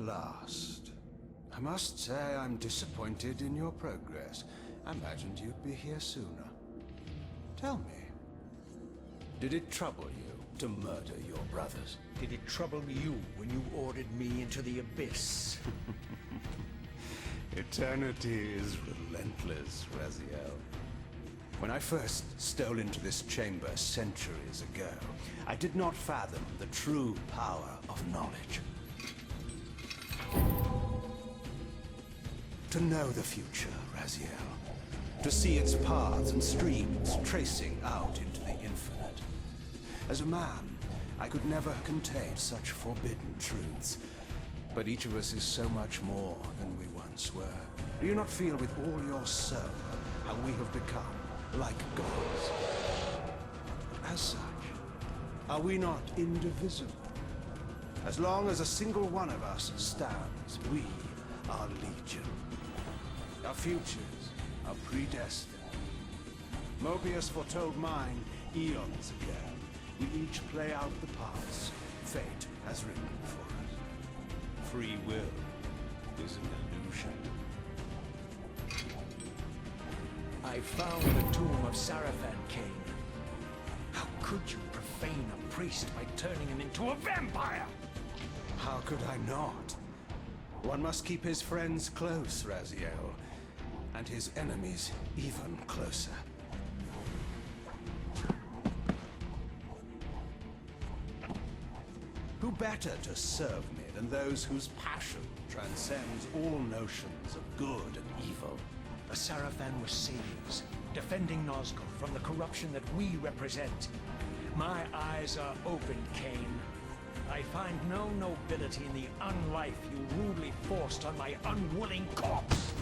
last. I must say I'm disappointed in your progress. I imagined you'd be here sooner. Tell me, did it trouble you to murder your brothers? Did it trouble you when you ordered me into the abyss? Eternity is relentless, Raziel. When I first stole into this chamber centuries ago, I did not fathom the true power of knowledge. To know the future, Raziel. To see its paths and streams tracing out into the infinite. As a man, I could never contain such forbidden truths. But each of us is so much more than we once were. Do you not feel with all your soul how we have become like gods? As such, are we not indivisible? As long as a single one of us stands, we are legion. Our futures are predestined. Mobius foretold mine eons ago. We each play out the parts fate has written for us. Free will is an illusion. I found the tomb of Sarafan, Kain. How could you profane a priest by turning him into a vampire? How could I not? One must keep his friends close, Raziel, and his enemies even closer. Who better to serve me than those whose passion transcends all notions of good and evil? The Sarafan were saviors, defending Nazgûl from the corruption that we represent. My eyes are opened, Kain. I find no nobility in the unlife you rudely forced on my unwilling corpse.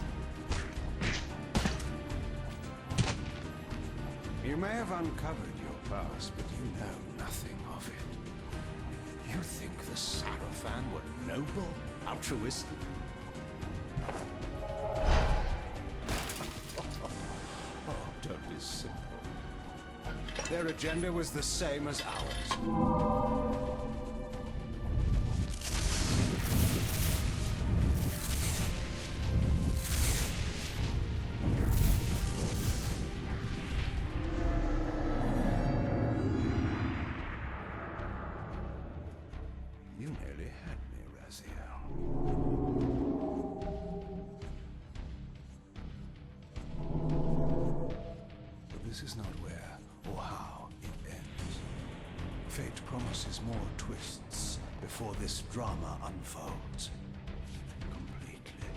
You may have uncovered your past, but you know nothing of it. You think the Sarafan were noble, altruistic? Oh, don't be simple. Their agenda was the same as ours. You nearly had me, Raziel. But this is not where or how it ends. Fate promises more twists before this drama unfolds completely.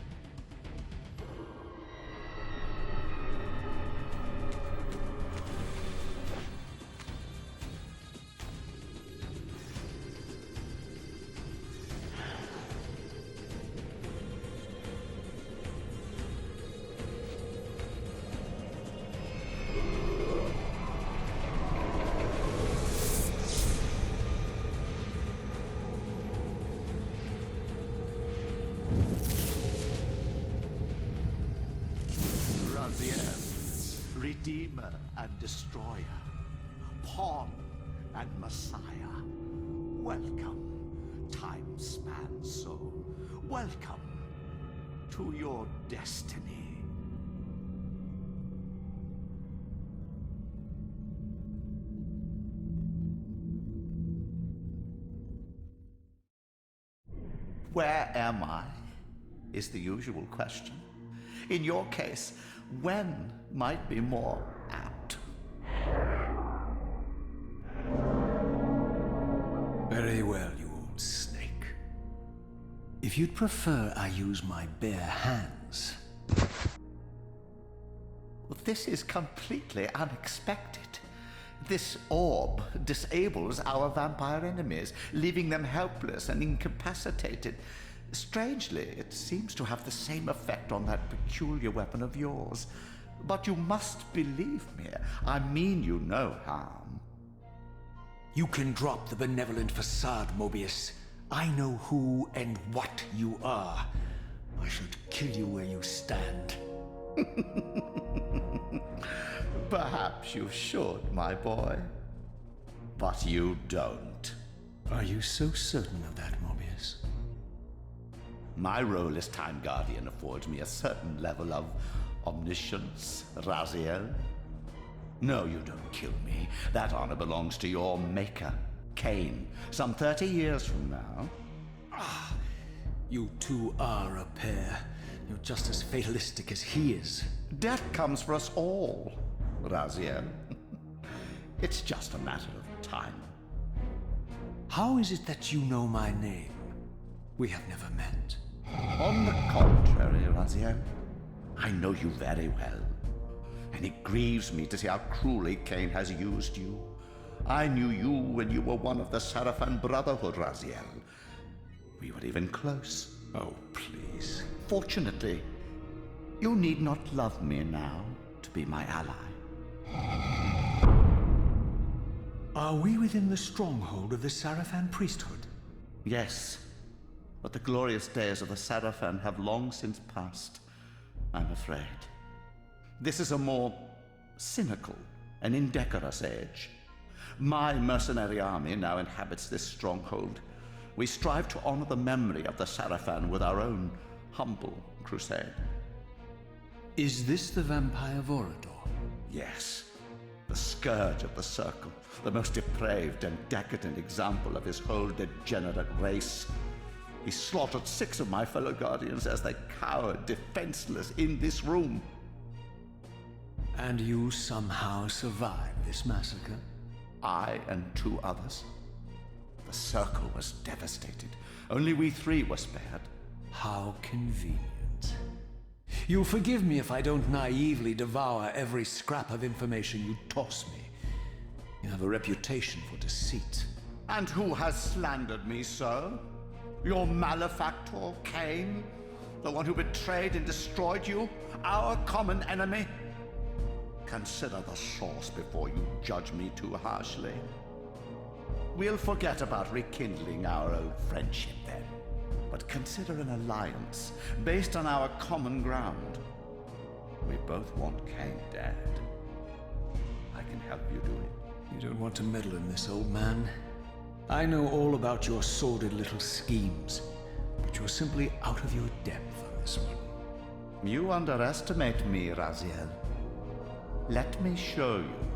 Redeemer and Destroyer, Pawn and Messiah. Welcome, time-span soul. Welcome to your destiny. Where am I? Is the usual question. In your case, when might be more apt. Very well, you old snake. If you'd prefer I use my bare hands. This is completely unexpected. This orb disables our vampire enemies, leaving them helpless and incapacitated. Strangely, it seems to have the same effect on that peculiar weapon of yours. But you must believe me. I mean you no harm. You can drop the benevolent facade, Mobius. I know who and what you are. I should kill you where you stand. Perhaps you should, my boy. But you don't. Are you so certain of that, Mobius? My role as Time Guardian affords me a certain level of omniscience, Raziel. No, you don't kill me. That honor belongs to your maker, Kain, some 30 years from now. You two are a pair. You're just as fatalistic as he is. Death comes for us all, Raziel. It's just a matter of time. How is it that you know my name? We have never met. On the contrary, Raziel, I know you very well. And it grieves me to see how cruelly Kain has used you. I knew you when you were one of the Sarafan Brotherhood, Raziel. We were even close. Oh, please. Fortunately, you need not love me now to be my ally. Are we within the stronghold of the Sarafan priesthood? Yes, but the glorious days of the Sarafan have long since passed, I'm afraid. This is a more cynical and indecorous age. My mercenary army now inhabits this stronghold. We strive to honor the memory of the Sarafan with our own humble crusade. Is this the vampire Vorador? Yes, the scourge of the Circle, the most depraved and decadent example of his whole degenerate race. He slaughtered 6 of my fellow Guardians as they cowered defenseless in this room. And you somehow survived this massacre? I and 2 others. The Circle was devastated. Only we 3 were spared. How convenient. You'll forgive me if I don't naively devour every scrap of information you toss me. You have a reputation for deceit. And who has slandered me so? Your malefactor, Kain? The one who betrayed and destroyed you? Our common enemy? Consider the source before you judge me too harshly. We'll forget about rekindling our old friendship then, but consider an alliance based on our common ground. We both want Kain dead. I can help you do it. You don't want to meddle in this, old man. I know all about your sordid little schemes, but you're simply out of your depth on this one. You underestimate me, Raziel. Let me show you.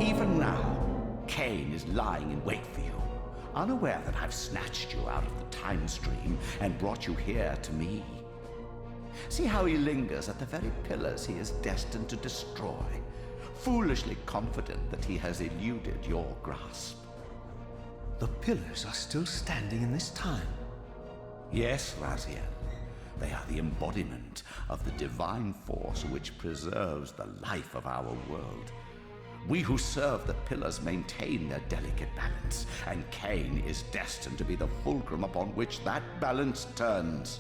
Even now, Kain is lying in wait for you, unaware that I've snatched you out of the time stream and brought you here to me. See how he lingers at the very pillars he is destined to destroy, foolishly confident that he has eluded your grasp. The pillars are still standing in this time. Yes, Raziel. They are the embodiment of the divine force which preserves the life of our world. We who serve the pillars maintain their delicate balance, and Kain is destined to be the fulcrum upon which that balance turns.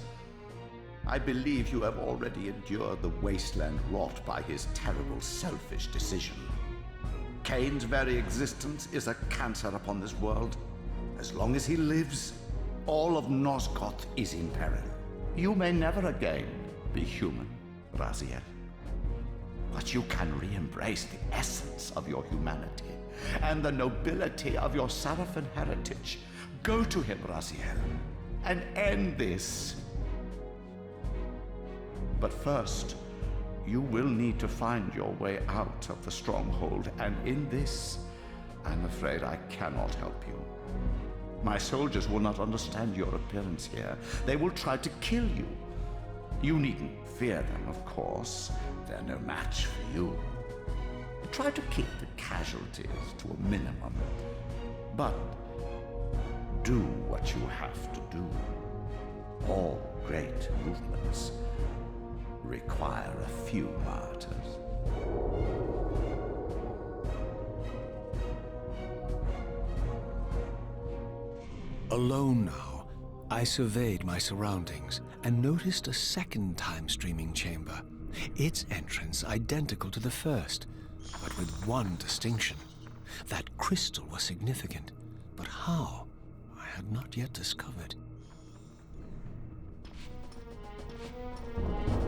I believe you have already endured the wasteland wrought by his terrible, selfish decision. Kain's very existence is a cancer upon this world. As long as he lives, all of Nosgoth is in peril. You may never again be human, Raziel. But you can re-embrace the essence of your humanity and the nobility of your Sarafan heritage. Go to him, Raziel, and end this. But first, you will need to find your way out of the stronghold, and in this, I'm afraid I cannot help you. My soldiers will not understand your appearance here. They will try to kill you. You needn't fear them, of course. They're no match for you. Try to keep the casualties to a minimum. But do what you have to do. All great movements require a few martyrs. Alone now, I surveyed my surroundings and noticed a second time-streaming chamber. Its entrance identical to the first, but with one distinction. That crystal was significant, but how? I had not yet discovered.